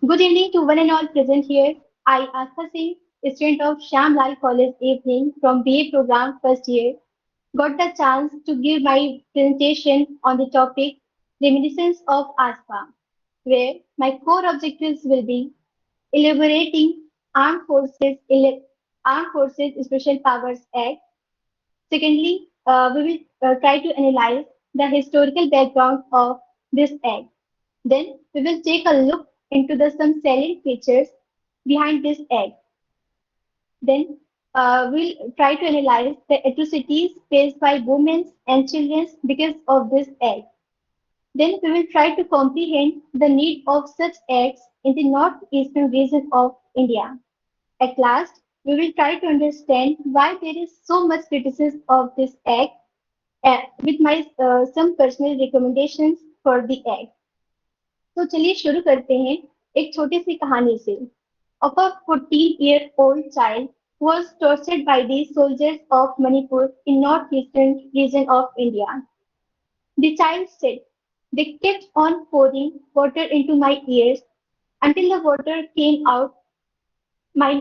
Good evening to one and all present here. I, Astha Singh, student of Shyam Lal College Eve from BA program first year, got the chance to give my presentation on the topic Reminiscence of AFSPA, where my core objectives will be elaborating Armed Forces Special Powers Act. Secondly, we will try to analyze the historical background of this act. Then we will take a look into the some salient features behind this act. Then we'll try to analyze the atrocities faced by women and children because of this act. Then we will try to comprehend the need of such acts in the northeastern region of India. At last, we will try to understand why there is so much criticism of this act with my some personal recommendations for the act. तो चलिए शुरू करते हैं एक छोटी सी कहानी से of a 14-year-old child who was tortured by the soldiers of Manipur in northeastern region of India. The child said, they kept on pouring water into my ears until the water came out my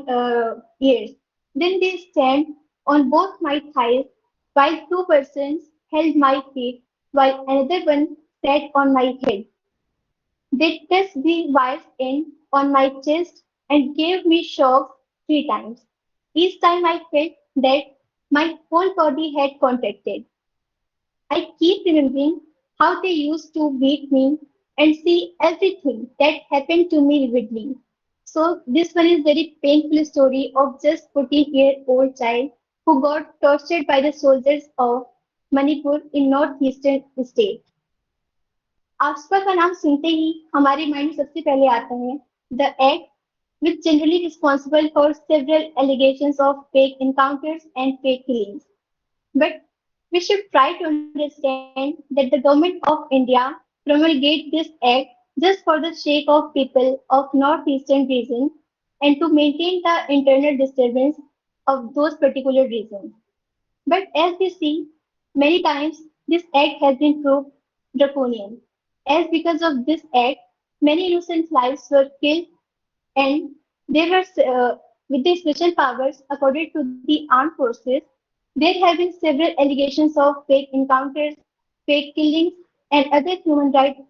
ears. Then they stand on both my thighs while two persons held my feet while another one sat on my head. They pressed the wire's end on my chest and gave me shocks 3 times. Each time I felt that my whole body had contracted. I keep remembering how they used to beat me and see everything that happened to me vividly. So this one is very painful story of just 14-year-old child who got tortured by the soldiers of Manipur in northeastern state. AFSPA का नाम सुनते ही हमारे mind में सबसे पहले आता है the act which generally responsible for several allegations of fake encounters and fake killings. But we should try to understand that the government of India promulgate this act just for the sake of people of northeastern region and to maintain the internal disturbance of those particular regions. But as we see, many times this act has been proved draconian, as because of this act, many innocent lives were killed and there were, with the special powers accorded to the armed forces, there have been several allegations of fake encounters, fake killings, and other human rights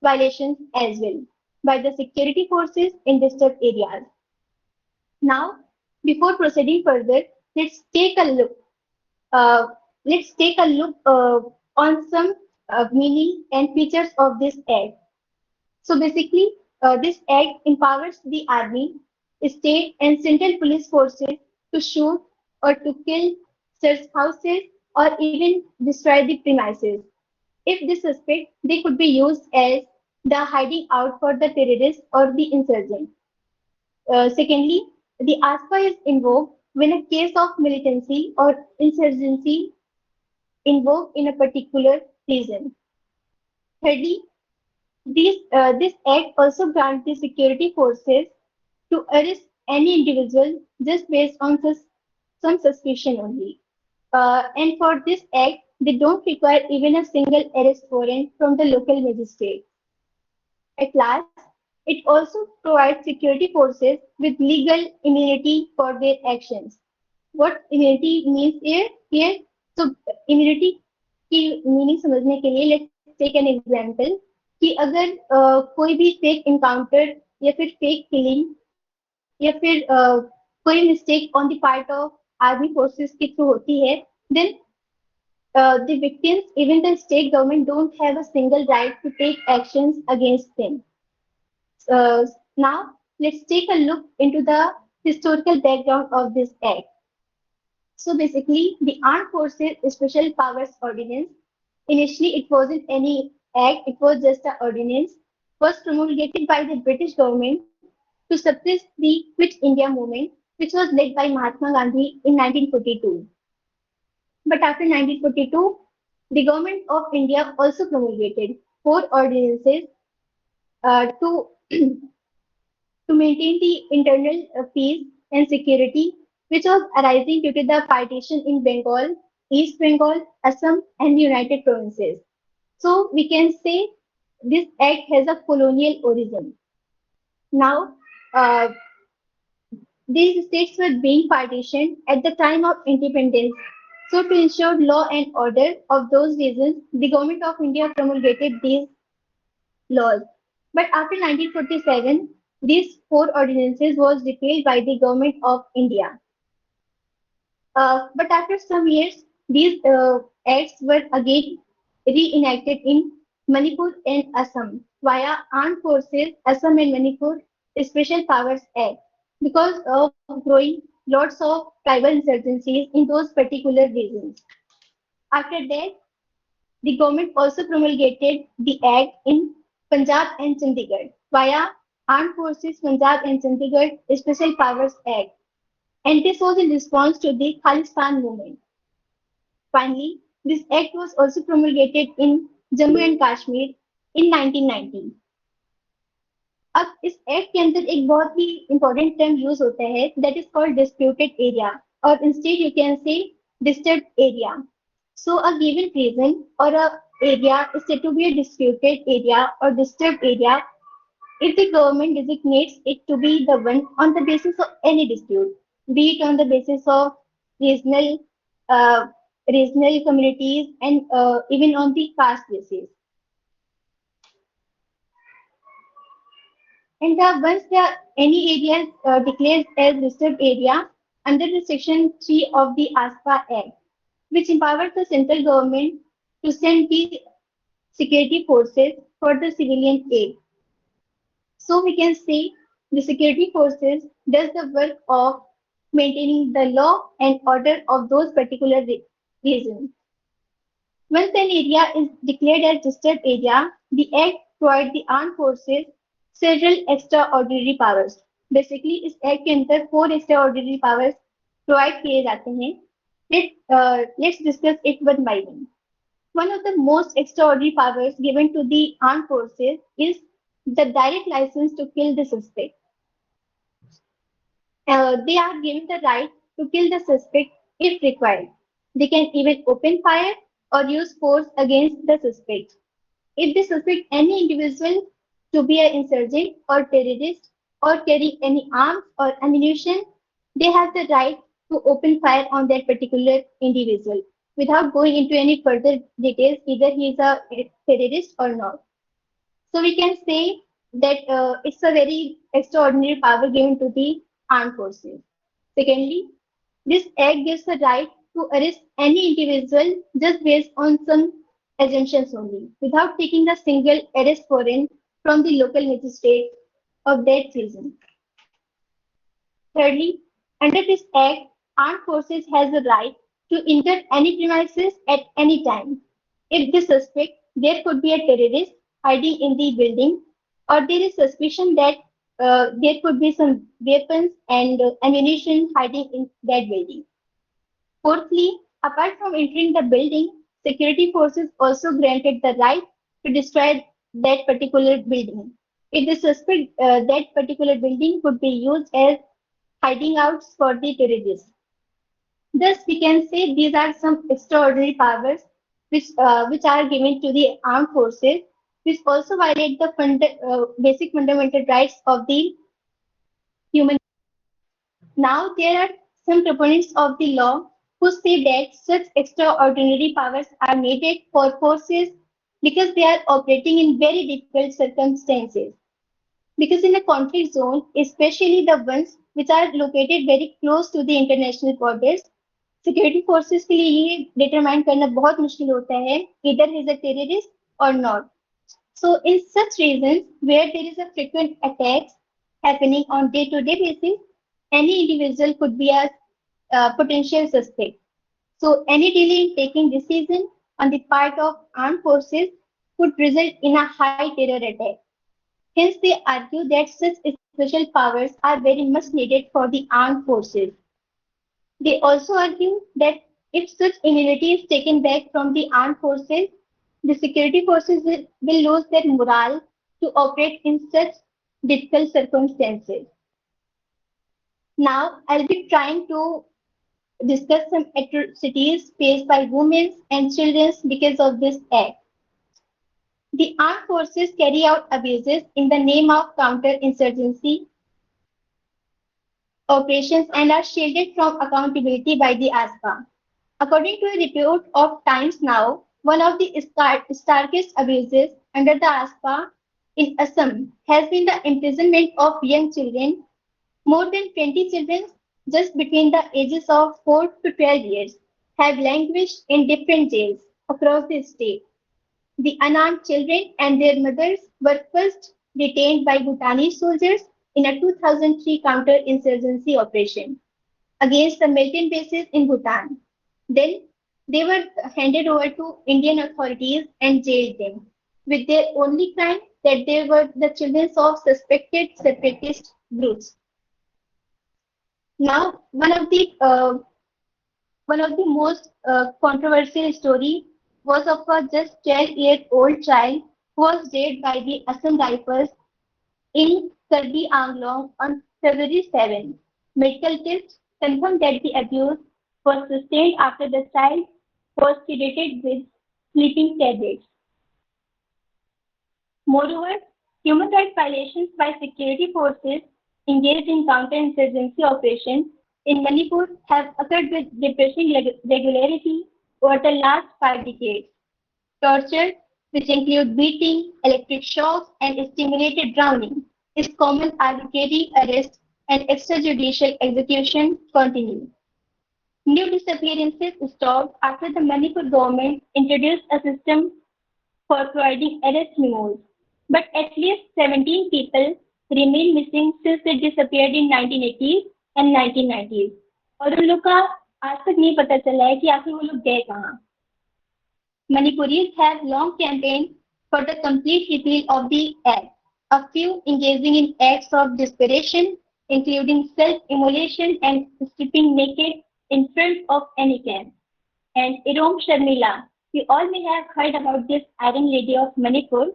violations as well by the security forces in disturbed areas. Now, before proceeding further, let's take a look. Uh, let's take a look on some meaning and features of this act. So basically, this act empowers the army, state, and central police forces to shoot or to kill, search houses, or even destroy the premises. If this suspect, they could be used as the hiding out for the terrorists or the insurgent. Secondly, the ASPA is invoked when a case of militancy or insurgency invoked in a particular region. Thirdly, this act also grants the security forces to arrest any individual just based on some suspicion only. And for this act, they don't require even a single arrest warrant from the local magistrate. At last, it also provides security forces with legal immunity for their actions. What immunity means here? So immunity की meaning समझने के लिए let's take an example कि अगर कोई भी fake encounter या फिर फेक किलिंग या फिर कोई mistake on the part of army forces के थ्रू होती है then the victims, even the state government don't have a single right to take actions against them. Now, let's take a look into the historical background of this act. So basically, the Armed Forces Special Powers Ordinance, initially it wasn't any act, it was just an ordinance, was promulgated by the British government to suppress the Quit India movement, which was led by Mahatma Gandhi in 1942. But after 1942, the government of India also promulgated 4 ordinances to to maintain the internal peace and security which was arising due to the partition in Bengal, East Bengal, Assam, and the United Provinces. So we can say this act has a colonial origin. Now, uh, these states were being partitioned at the time of independence. So, to ensure law and order of those reasons, the government of India promulgated these laws. But after 1947, these four ordinances was repealed by the government of India. But after some years, these acts were again reenacted in Manipur and Assam via Armed Forces Assam and Manipur Special Powers Act because of growing lots of tribal insurgencies in those particular regions. After that, the government also promulgated the act in Punjab and Chandigarh via Armed Forces Punjab and Chandigarh Special Powers Act, and this was in response to the Khalistan movement. Finally, this act was also promulgated in Jammu and Kashmir in 1990. अब इस act के अंदर एक बहुत ही important term use होता है that is called disputed area और instead you can say disturb area. So a given region or a area is said to be a disputed area or disturbed area if the government designates it to be the one on the basis of any dispute, be it on the basis of regional uh, regional communities and even on the caste basis. And once any area is declared as disturbed area under the Section 3 of the AFSPA Act, which empowers the central government to send the security forces for the civilian aid. So we can say the security forces does the work of maintaining the law and order of those particular regions. Once an area is declared as disturbed area, the Act provides the armed forces several extraordinary powers. Basically, इस Act के अंदर 4 extraordinary powers provide किए जाते हैं. Let's discuss it one by one. One of the most extraordinary powers given to the armed forces is the direct license to kill the suspect. They are given the right to kill the suspect if required. They can even open fire or use force against the suspect. If they suspect any individual to be an insurgent or terrorist or carry any arms or ammunition, they have the right to open fire on that particular individual without going into any further details, either he is a terrorist or not. So we can say that it's a very extraordinary power given to the armed forces. Secondly, this act gives the right to arrest any individual just based on some assumptions only, without taking a single arrest warrant from the local magistrate of that region. Thirdly, under this act, armed forces has the right to enter any premises at any time. If they suspect there could be a terrorist hiding in the building, or there is suspicion that there could be some weapons and ammunition hiding in that building. Fourthly, apart from entering the building, security forces also granted the right to destroy that particular building. If they suspect that particular building could be used as hiding outs for the terrorists. Thus, we can say these are some extraordinary powers which are given to the armed forces, which also violate the basic fundamental rights of the human. Now, there are some proponents of the law who say that such extraordinary powers are needed for forces because they are operating in very difficult circumstances. Because in a conflict zone, especially the ones which are located very close to the international borders, security forces के लिए ये determine करना बहुत मुश्किल होता है either he is a terrorist or not. So in such regions where there is a frequent attacks happening on day-to-day basis, any individual could be a potential suspect. So any delay in taking decision on the part of armed forces could result in a high terror attack. Hence, they argue that such special powers are very much needed for the armed forces. They also argue that if such immunity is taken back from the armed forces, the security forces will lose their morale to operate in such difficult circumstances. Now, I'll be trying to discuss some atrocities faced by women and children because of this act. The armed forces carry out abuses in the name of counter-insurgency operations and are shielded from accountability by the ASPA. According to a report of Times Now, one of the starkest abuses under the ASPA in Assam has been the imprisonment of young children. More than 20 children, just between the ages of 4 to 12 years, have languished in different jails across the state. The unarmed children and their mothers were first detained by Bhutanese soldiers in a 2003 counter-insurgency operation against the militant bases in Bhutan. Then they were handed over to Indian authorities and jailed them, with their only crime that they were the children of suspected separatist groups. Now, one of the most controversial story was of a just 12-year-old child who was raped by the Assam Rifles in Karbi Anglong on February 7. Medical tests confirmed that the abuse was sustained after the child was sedated with sleeping tablets. Moreover, human rights violations by security forces engaged in counterinsurgency operations in Manipur have occurred with depressing regularity over the last 5 decades. Torture, which include beating, electric shocks, and stimulated drowning, is common. Arbitrary arrest and extrajudicial execution continue. New disappearances stopped after the Manipur government introduced a system for providing arrest memos, but at least 17 people remain missing since they disappeared in 1980s and 1990s. और उन लोग का आज तक नहीं पता चला है कि आखिर वो लोग गए कहाँ. Manipuris have long campaigned for the complete repeal of the act, a few engaging in acts of desperation, including self-immolation and stripping naked in front of any camp. And Irom Sharmila, you all may have heard about this Iron Lady of Manipur.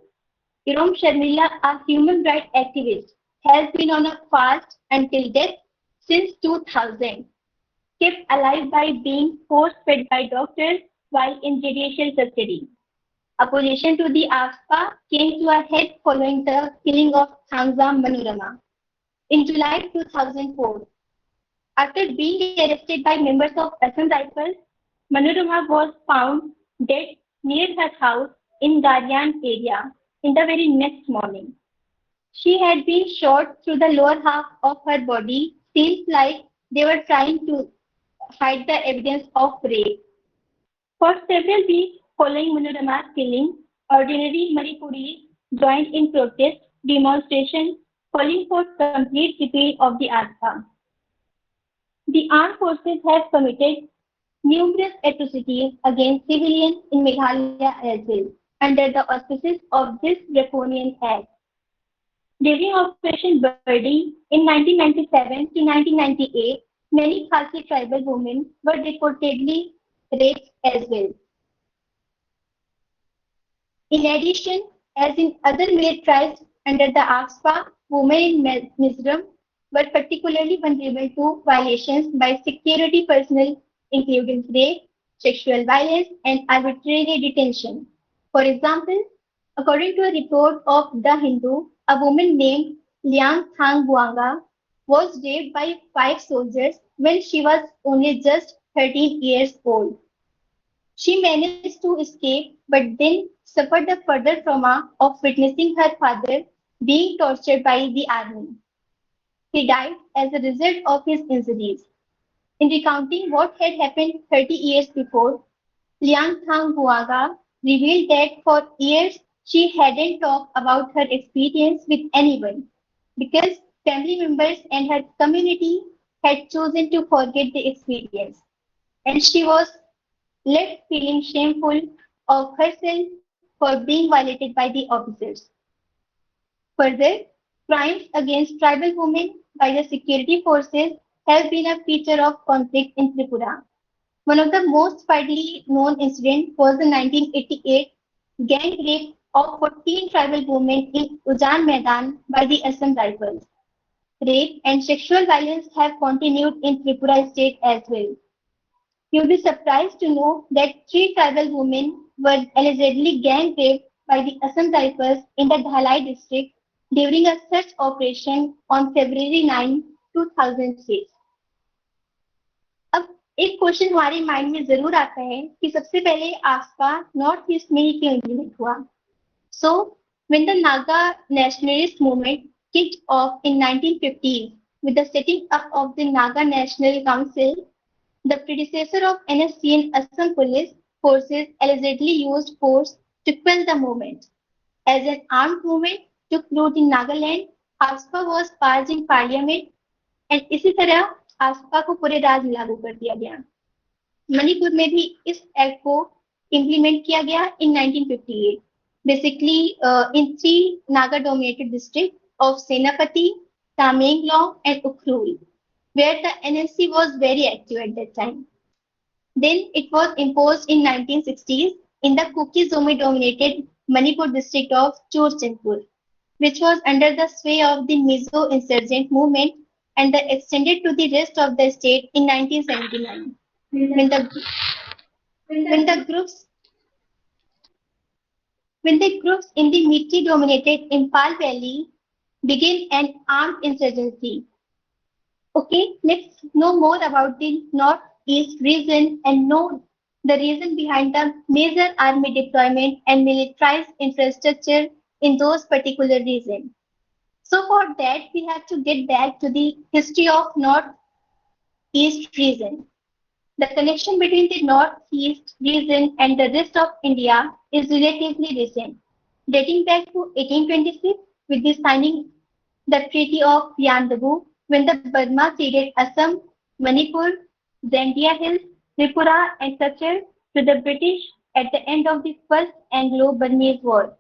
Irom Sharmila, a human rights activist, has been on a fast until death since 2000, kept alive by being force-fed by doctors while in judicial custody. Opposition to the AFSPA came to a head following the killing of Thangza Manorama in July 2004. After being arrested by members of Assam Rifles, Manorama was found dead near her house in Garyan area in the very next morning. She had been shot through the lower half of her body. Seems like they were trying to hide the evidence of rape. For several weeks following Manorama's killing, ordinary Manipuris joined in protest demonstrations calling for complete repeal of the ASPA. The armed forces have committed numerous atrocities against civilians in Meghalaya as well, under the auspices of this draconian act. During Operation Birdie in 1997 to 1998, many Khasi tribal women were reportedly raped as well. In addition, as in other millet tribes under the AFSPA, women in Mizoram were particularly vulnerable to violations by security personnel, including rape, sexual violence, and arbitrary detention. For example, according to a report of The Hindu, a woman named Liang Thang Buanga was raped by 5 soldiers when she was only just 13 years old. She managed to escape but then suffered the further trauma of witnessing her father being tortured by the army. He died as a result of his injuries. In recounting what had happened 30 years before, Liang Thang Buaga revealed that for years she hadn't talked about her experience with anyone because family members and her community had chosen to forget the experience, and she was left feeling shameful of herself for being violated by the officers. Further, crimes against tribal women by the security forces have been a feature of conflict in Tripura. One of the most widely known incidents was the 1988 gang rape of 14 tribal women in Ujan Maidan by the Assam Rifles. Rape and sexual violence have continued in Tripura state as well. You'll be surprised to know that 3 tribal women were allegedly gang raped by the Assam Rifles in the Dhalai district during a search operation on February 9, 2006. अब एक question हमारे mind में जरूर आता है कि सबसे पहले आसपा नॉर्थ ईस्ट में ही क्यों इम्प्लीमेंट हुआ. So, when the Naga nationalist movement kicked off in 1950s with the setting up of the Naga National Council, the predecessor of NSC and Assam police forces allegedly used force to quell the movement. As an armed movement took root in Nagaland, AFSPA was passed in parliament and इसी तरह AFSPA को पूरे राज्य में लागू कर दिया गया. मणिपुर में भी इस एक्ट को इम्प्लीमेंट किया गया in 1958. Basically, in three Naga-dominated districts of Senapati, Tamenglong, and Ukhrul, where the NSC was very active at that time. Then it was imposed in 1960s in the Kuki-Zomi-dominated Manipur district of Churchandpur, which was under the sway of the Mizo insurgent movement and then extended to the rest of the state in 1979, when the groups in the Meitei-dominated Impal Valley began an armed insurgency. Okay, let's know more about the Northeast region and know the reason behind the major army deployment and militarized infrastructure in those particular regions. So for that, we have to get back to the history of Northeast region. The connection between the Northeast region and the rest of India is relatively recent, dating back to 1826 with the signing the Treaty of Yandabu when the Burma ceded Assam, Manipur, Zandia Hills, Tripura and Kachar to the British at the end of the First Anglo-Burmese War.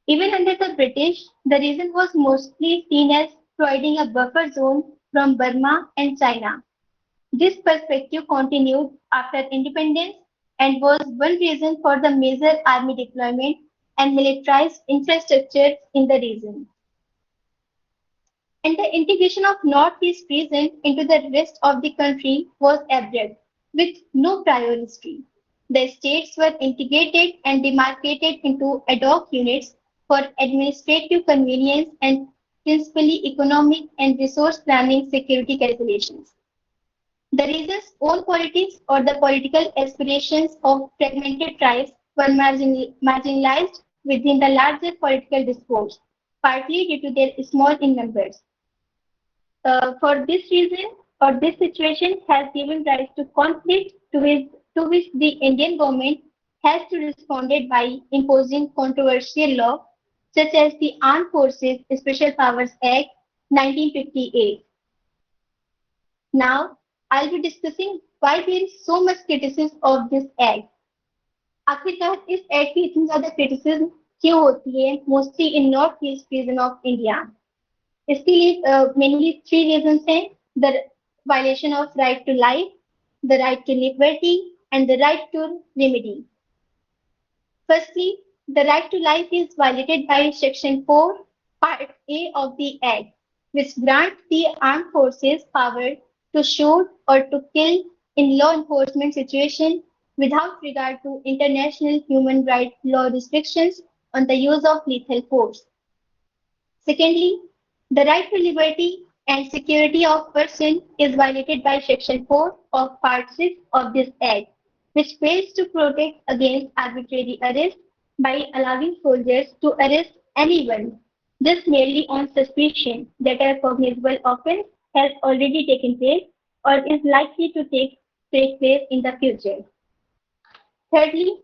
Even under the British, the region was mostly seen as providing a buffer zone from Burma and China. This perspective continued after independence and was one reason for the major army deployment and militarized infrastructure in the region. And the integration of Northeast region into the rest of the country was abrupt, with no prior history. The states were integrated and demarcated into ad hoc units for administrative convenience and principally economic and resource planning security calculations. The region's own politics or the political aspirations of fragmented tribes were marginalized within the larger political discourse, partly due to their small in numbers. For this reason or this situation has given rise to conflict to which the Indian government has to respond by imposing controversial law such as the Armed Forces Special Powers Act 1958. Now, I'll be discussing why there is so much criticism of this act. आखिरकार इस act की इतनी ज्यादा criticism क्यों होती है mostly in north east region of India. इसके लिए मेनली थ्री रीजंस हैं: the violation of right to life, the right to liberty and the right to remedy. Firstly, the right to life is violated by Section 4, Part A of the Act, which grants the armed forces power to shoot or to kill in law enforcement situation without regard to international human rights law restrictions on the use of lethal force. Secondly, the right to liberty and security of person is violated by Section 4 of Part 6 of this Act, which fails to protect against arbitrary arrest by allowing soldiers to arrest anyone just merely on suspicion that a cognizable offense has already taken place or is likely to take place in the future. Thirdly,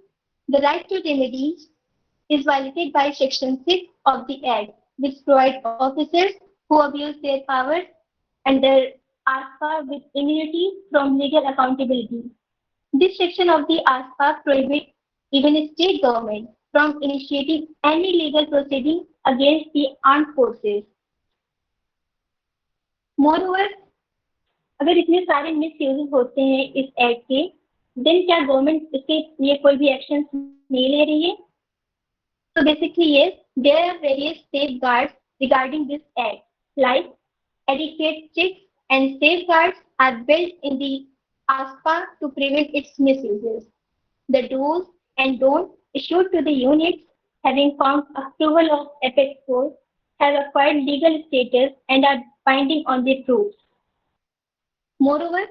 the right to remedy is violated by Section 6 of the Act, which provides officers who abuse their powers under AFSPA with immunity from legal accountability. This section of the AFSPA prohibits even a state government from initiating any legal proceeding against the armed forces. Moreover, अगर इतने सारे misuse होते हैं इस act के, then क्या government इसके लिए कोई भी एक्शन नहीं ले रही है? So basically, yes, there are various safeguards regarding this act, like adequate checks and safeguards are built in the AFSPA to prevent its misuses. The do's and don'ts issued to the units having found approval of Apex Force, have acquired legal status and are binding on the troops. Moreover,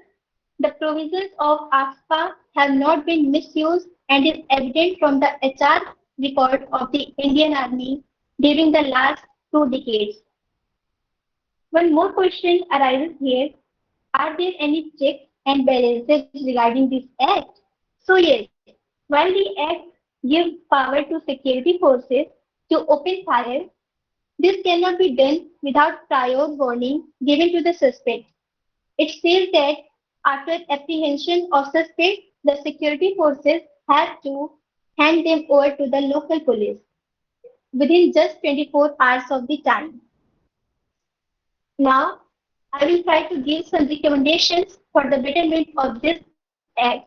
the provisions of AFSPA have not been misused and is evident from the HR record of the Indian Army during the last 2 decades. One more question arises here. Are there any checks and balances regarding this act? So yes, while the act gives power to security forces to open fire, this cannot be done without prior warning given to the suspect. It says that after apprehension of suspect, the security forces have to hand them over to the local police within just 24 hours of the time. Now, I will try to give some recommendations for the betterment of this act.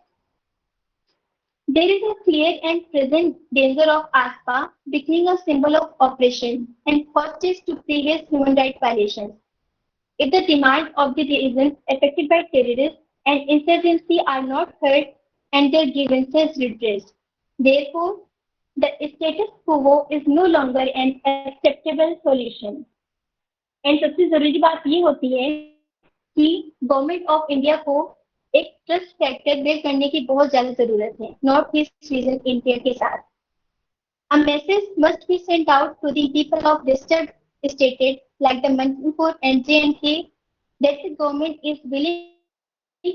There is a clear and present danger of ASPA becoming a symbol of oppression and hostage to previous human rights violations. If the demands of the regions affected by terrorists and insurgency are not heard and their grievances redressed, therefore, the status quo is no longer an acceptable solution. And सबसे जरूरी बात ये होती है कि government of India को एक trust factor build करने की बहुत ज्यादा जरूरत है नॉर्थ ईस्ट रीजन इंडिया के साथ. A message must be sent out to the people of disturbed states like the Manipur and J&K that the government is willing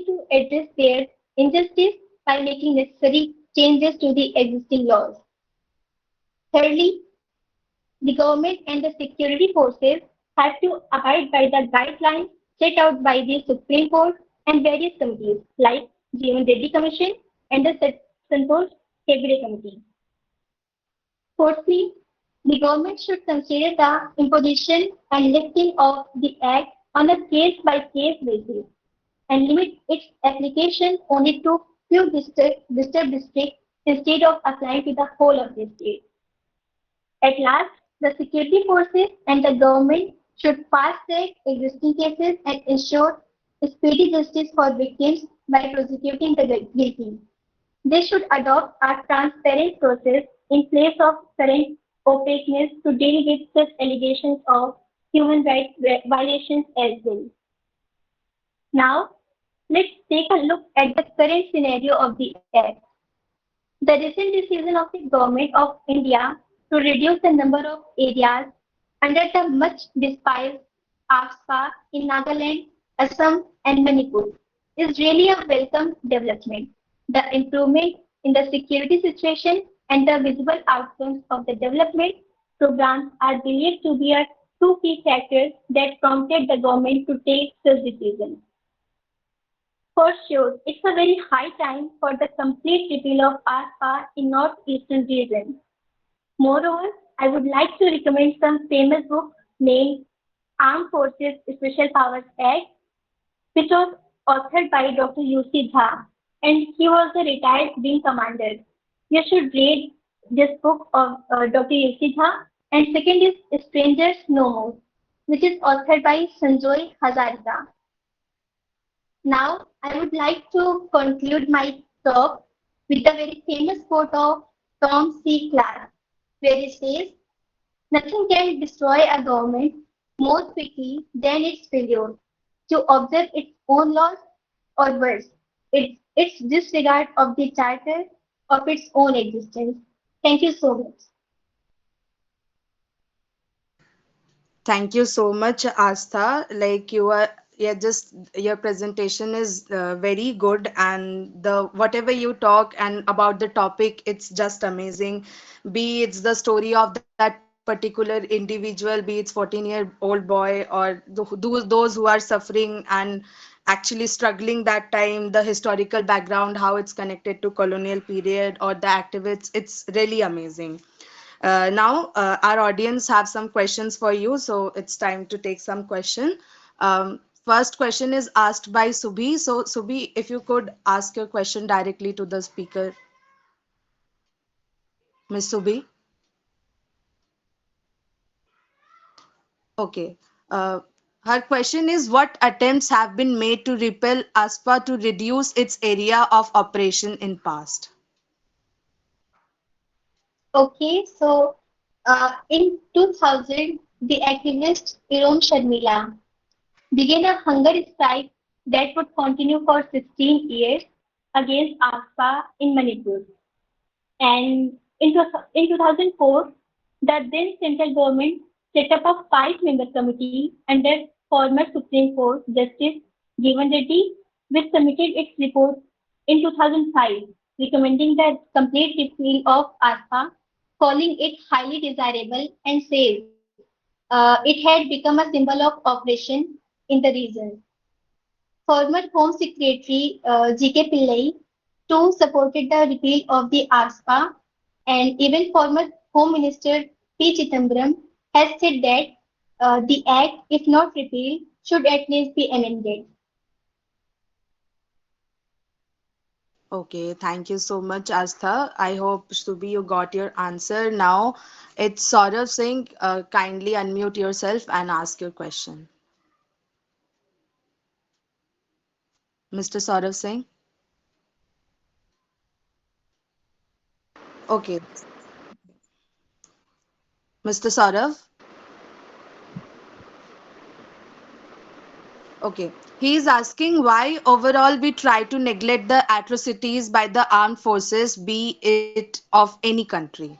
to address their injustice by making necessary changes to the existing laws. Thirdly, the government and the security forces have to abide by the guidelines set out by the Supreme Court and various committees like Jeevan Reddy Commission and the Santosh Hegde Committee. Fourthly, the government should consider the imposition and lifting of the Act on a case-by-case basis and limit its application only to few disturbed districts instead of applying to the whole of the state. At last, the security forces and the government should fast-track existing cases and ensure speedy justice for victims by prosecuting the guilty. They should adopt a transparent process in place of current opaqueness to deal with such allegations of human rights violations as well. Now, let's take a look at the current scenario of the Act. The recent decision of the Government of India to reduce the number of areas under the much despised AFSPA in Nagaland, Assam, and Manipur is really a welcome development. The improvement in the security situation and the visible outcomes of the development programs are believed to be a two key factors that prompted the government to take such decisions. For sure, it's a very high time for the complete repeal of ASPA in northeastern region. Moreover, I would like to recommend some famous book named Armed Forces Special Powers Act, which was authored by Dr. U.C. Jha, and he was a retired wing commander. You should read this book of Dr. U.C. Jha. And second is Strangers No More, which is authored by Sanjoy Hazarika. Now, I would like to conclude my talk with a very famous quote of Tom C. Clark, where he says, "Nothing can destroy a government more quickly than its failure to observe its own laws, or worse, its disregard of the charter of its own existence." Thank you so much. Thank you so much, Astha. Like you are, yeah, just your presentation is very good, and the whatever you talk and about the topic, it's just amazing. Be it's the story of that particular individual, be it's 14-year-old boy, or those who are suffering and actually struggling that time, the historical background, how it's connected to colonial period or the activists, it's really amazing. Now, our audience have some questions for you, so it's time to take some question. First question is asked by Subhi. So, Subhi, if you could ask your question directly to the speaker, Miss Subhi. Okay. Uh, Her question is, what attempts have been made to repel ASPA to reduce its area of operation in past? Okay, so In 2000, the activist Irom Sharmila began a hunger strike that would continue for 16 years against AFSPA in Manipur. And in 2004, the then central government set up a five-member committee under former Supreme Court Justice Jeevan Reddy, which submitted its report in 2005, recommending the complete repeal of ARPA, calling it highly desirable, and says it had become a symbol of oppression in the region. Former Home Secretary G.K. Pillai too supported the repeal of the AFSPA, and even former Home Minister P. Chidambaram has said that the Act, if not repealed, should at least be amended. Okay, thank you so much, Astha. I hope, Shubhi, you got your answer. Now it's Saurav Singh. Kindly unmute yourself and ask your question. Mr. Saurav Singh. Okay, Mr. Saurav. Okay, he is asking why overall we try to neglect the atrocities by the armed forces, be it of any country.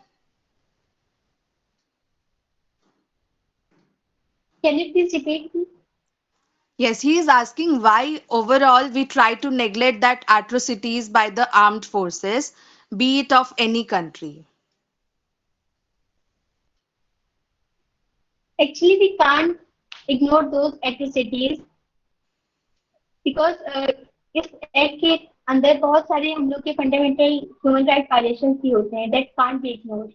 Can you please repeat? Yes, he is asking why overall we try to neglect that atrocities by the armed forces, be it of any country. Actually, we can't ignore those atrocities because इस act के अंदर बहुत सारे हम लोग के fundamental human right violations भी होते हैं that can't be ignored.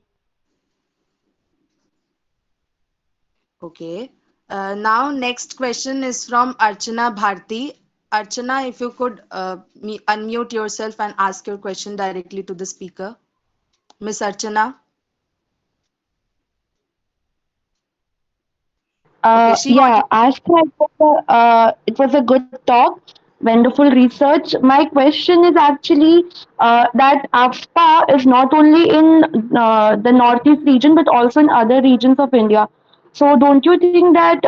Okay. Now next question is from Archana Bharti. Archana, if you could unmute yourself and ask your question directly to the speaker. Miss Archana. Okay, she Yeah, wanted. Astha, it was a good talk, wonderful research. My question is actually that AFSPA is not only in the northeast region but also in other regions of India. So don't you think that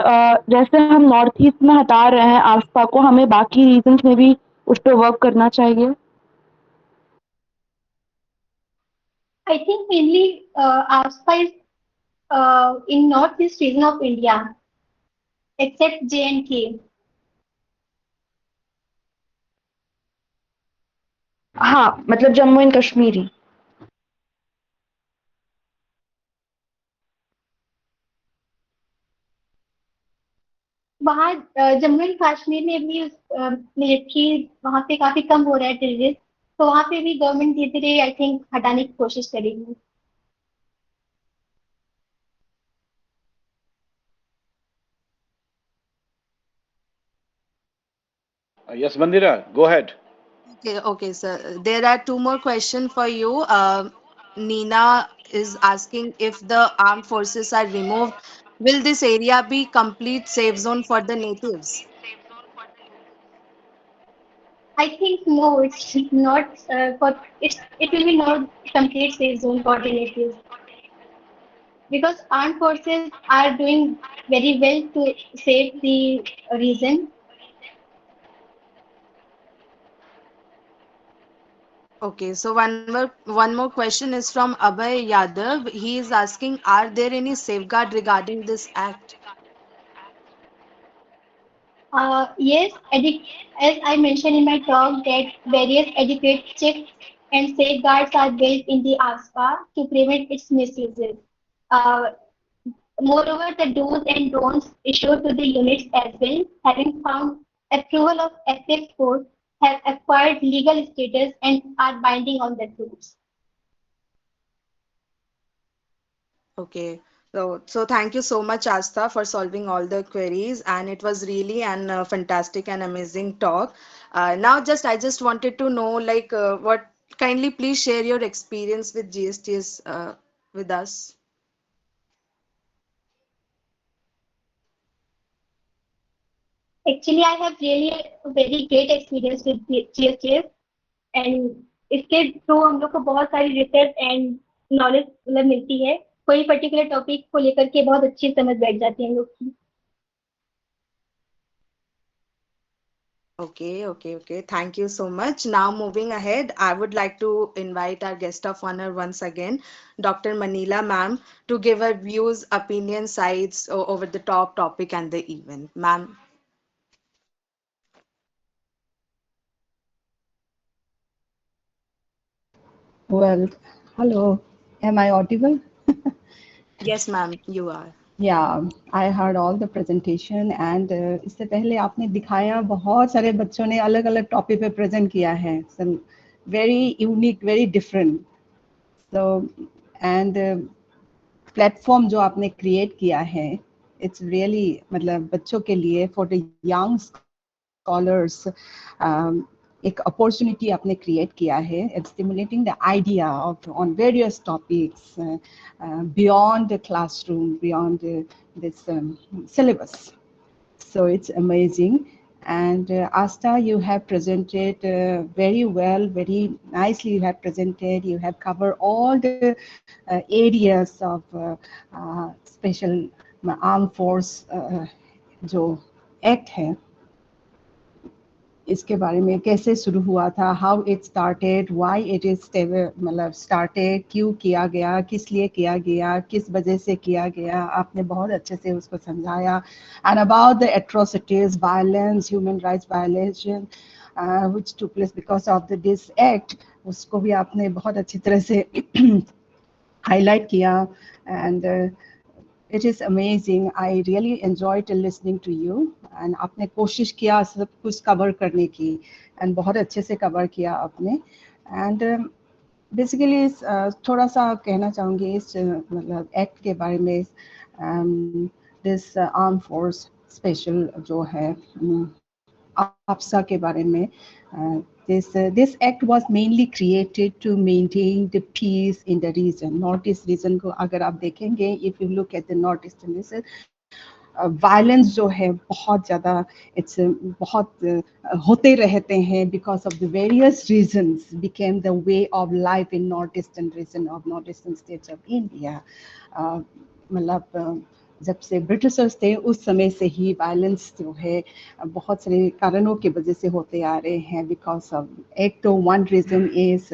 जैसे हम north east में हटा रहे हैं AFSPA को हमें बाकी regions में भी उस पर वर्क करना चाहिए? I think mainly AFSPA is in northeast region of India, except J&K. हाँ मतलब जम्मू एंड कश्मीर ही. वहाँ जम्मू एंड कश्मीर में भी मिलिट्री वहाँ पे काफी कम हो रहा है टेररिस्ट, तो वहाँ पे भी गवर्नमेंट धीरे धीरे आई थिंक हटाने की कोशिश करेगी. Yes, Mandira, go ahead. Okay, okay, sir. There are two more questions for you. Nina is asking if the armed forces are removed, will this area be complete safe zone for the natives? I think no, it's not it will be not complete safe zone for the natives because armed forces are doing very well to save the region. Okay, so one more question is from Abhay Yadav. He is asking, are there any safeguard regarding this act? Yes, as I mentioned in my talk, that various adequate checks and safeguards are built in the ASPA to prevent its misuses. Uh, Moreover, the do's and don'ts issued to the units as well, having found approval of ethics code, have acquired legal status and are binding on the troops. Okay. So thank you so much, Astha, for solving all the queries, and it was really an fantastic and amazing talk. Now, I just wanted to know, like, what kindly please share your experience with GSTS with us. Actually, I have really a very great experience with GSTS and इसके through हम लोग को बहुत सारी research and knowledge मतलब मिलती है कोई पर्टिकुलर टॉपिक को लेकर के बहुत अच्छी समझ बैठ जाती है हम लोग की। Okay, okay, okay. Thank you so much. Now, moving ahead, I would like to invite our guest of honor once again, Dr. Manila ma'am, to give her views, opinion, sides over the top topic and the event. Ma'am, Well, hello. Am I audible? yes, ma'am, you are. Yeah, I heard all the presentation and इससे पहले आपने दिखाया बहुत सारे बच्चों ने अलग अलग टॉपिक पे प्रेजेंट किया है some very unique very different so and platform जो आपने क्रिएट किया है इट्स रियली मतलब बच्चों के लिए फॉर द यंग स्कॉलर्स एक अपॉर्चुनिटी आपने क्रिएट किया है it's stimulating the idea of on various topics beyond the classroom beyond this syllabus. So it's amazing. And Astha, you have presented very well, very nicely. You have presented. You have covered all the areas of special armed force जो act है इसके बारे में कैसे शुरू हुआ था how it started why it is मतलब स्टार्टेड क्यों किया गया किस लिए किया गया किस वजह से किया गया आपने बहुत अच्छे से उसको समझाया and about the atrocities violence human rights violation which took place because of this act उसको भी आपने बहुत अच्छी तरह से हाईलाइट किया and it is amazing. I really enjoyed listening to you. And आपने कोशिश किया सब कुछ कवर करने की and बहुत अच्छे से कवर किया आपने. And basically थोड़ा सा कहना चाहूँगी इस मतलब एक्ट के बारे में this armed force special जो है AFSA के बारे में this act was mainly created to maintain the peace in the region. Northeast region को अगर आप देखेंगे, if you look at the northeastern region, violence जो है बहुत ज़्यादा it's बहुत होते रहते हैं because of the various reasons became the way of life in northeastern region of northeastern states of India. मतलब जब से ब्रिटिशर्स थे उस समय से ही वायलेंस जो है बहुत सारे कारणों की वजह से होते आ रहे हैं बिकॉज ऑफ एक तो वन रीजन इज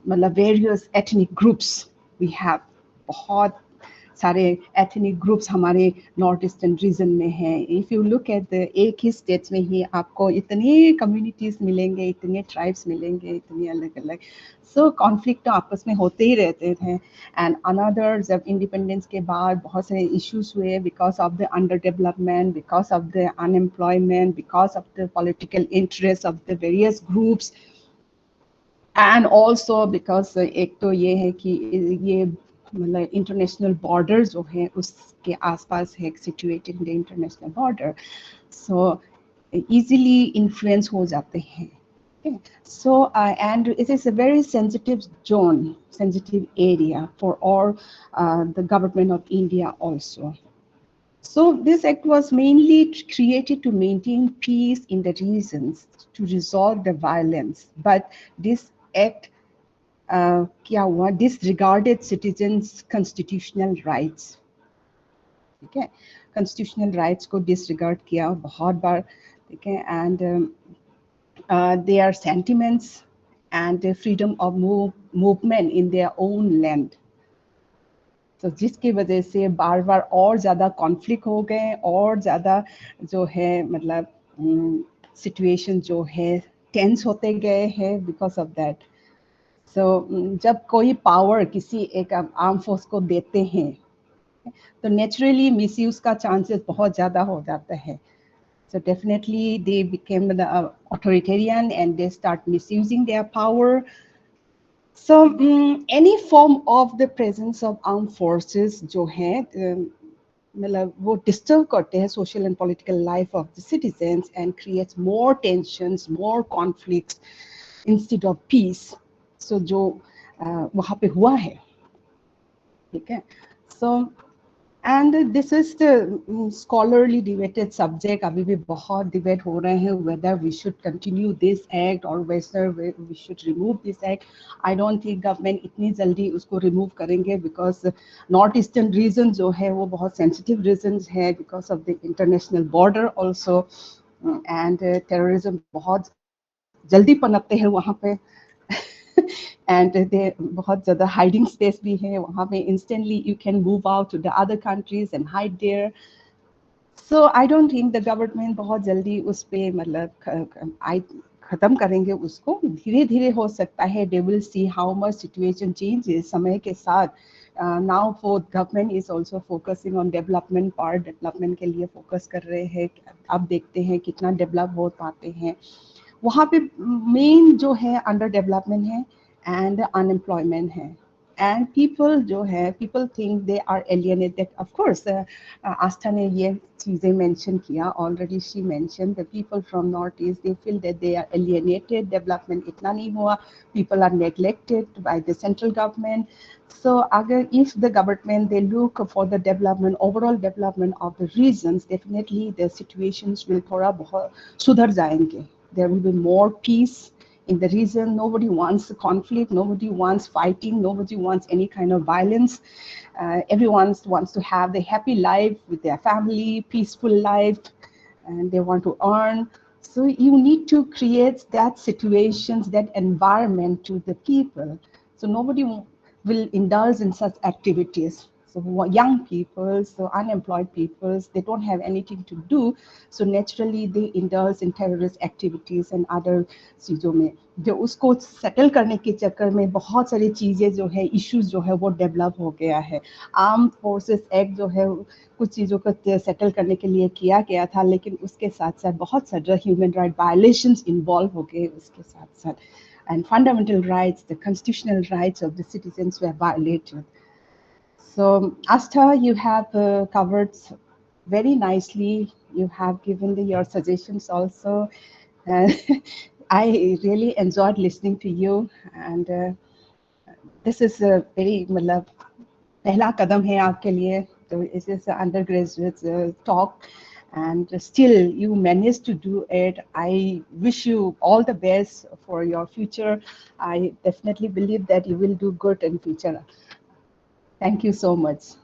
मतलब various ethnic groups we have बहुत सारे एथनिक ग्रुप्स हमारे नॉर्थ ईस्टर्न रीजन में हैं if you look at the एक ही स्टेट्स में ही आपको इतने कम्युनिटीज़ मिलेंगे इतने ट्राइब्स मिलेंगे इतने अलग अलग सो कॉन्फ्लिक्ट तो आपस में होते ही रहते थे एंड अनदर जब इंडिपेंडेंस के बाद बहुत सारे इश्यूज हुए because of the under development because of the unemployment because of the political interest of the various groups and also because एक तो ये है कि ये मतलब इंटरनेशनल बॉर्डर जो है उसके आसपास है situated in the international border so easily influence हो जाते हैं so and it is a very sensitive zone sensitive area for all the government of India also. So this act was mainly created to maintain peace in the regions to resolve the violence but this act क्या हुआ disregarded citizens constitutional rights ठीक है constitutional rights को disregard किया बहुत बार ठीक है and their sentiments and the freedom of movement in their own land तो जिसकी वजह से बार बार और ज़्यादा कॉन्फ्लिक्ट हो गए और ज़्यादा जो है मतलब सिचुएशन जो है टेंस होते गए हैं बिकॉज ऑफ दैट सो जब कोई पावर किसी एक आर्म फोर्स को देते हैं तो नेचुरली मिसयूज का चांसेस बहुत ज़्यादा हो जाता है so definitely they became the authoritarian and they start misusing their power so any form of the presence of armed forces जो है मतलब वो डिस्टर्ब करते हैं social and political life of the citizens and creates more tensions more conflicts instead of peace so जो वहाँ पे हुआ है ठीक है सो And this is the scholarly debated subject. अभी भी बहुत debate हो रहे हैं whether we should continue this act or whether we should remove this act. I don't think government इतनी जल्दी उसको remove करेंगे because north eastern region जो है वो बहुत sensitive regions है because of the international border also, and terrorism बहुत जल्दी पनपते हैं वहाँ पे. And they बहुत ज़्यादा hiding space भी है वहाँ पे. Instantly you can move out to the other countries and hide there. So I don't think the government बहुत जल्दी उस पे मतलब खत्म करेंगे उसको. धीरे धीरे हो सकता है. They will see how much situation changes समय के साथ. Now for government is also focusing on development part. Development के लिए focus कर रहे हैं. अब देखते हैं कितना develop हो पाते हैं. वहाँ पे मेन जो है अंडर डेवलपमेंट है एंड अनएम्प्लॉयमेंट है. एंड पीपल जो है people think they are alienated. Of course Astha ने ये चीज़ें मेंशन किया already. She mention the people from north east they feel that they are alienated. Development इतना नहीं हुआ. People are neglected by the central government. So अगर if the government they look for the development overall development of the regions, definitely the situations will थोड़ा बहुत सुधर जाएंगे. There will be more peace in the region. Nobody wants conflict. Nobody wants fighting. Nobody wants any kind of violence. Everyone wants to have the happy life with their family, peaceful life, and they want to earn. So you need to create that situations, that environment to the people. So nobody will indulge in such activities. So young people, so unemployed people, they don't have anything to do. So naturally they indulge in terrorist activities and other चीज़ों में. जो उसको settle करने के चक्कर में बहुत सारी चीज़ें जो है इश्यूज जो है वो डेवलप हो गया है. आर्म फोर्सेस एक्ट जो है कुछ चीज़ों को सेटल करने के लिए किया गया था, लेकिन उसके साथ साथ बहुत सारे ह्यूमन राइट वायलेशंस इन्वॉल्व हो गए उसके साथ साथ. And fundamental rights, the constitutional rights of the citizens were violated. So, Astha, you have covered very nicely. You have given your suggestions also. Uh, I really enjoyed listening to you, and this is a very मतलब पहला कदम है आपके लिए. So it is an undergraduate talk, and still you managed to do it. I wish you all the best for your future. I definitely believe that you will do good in future. Thank you so much.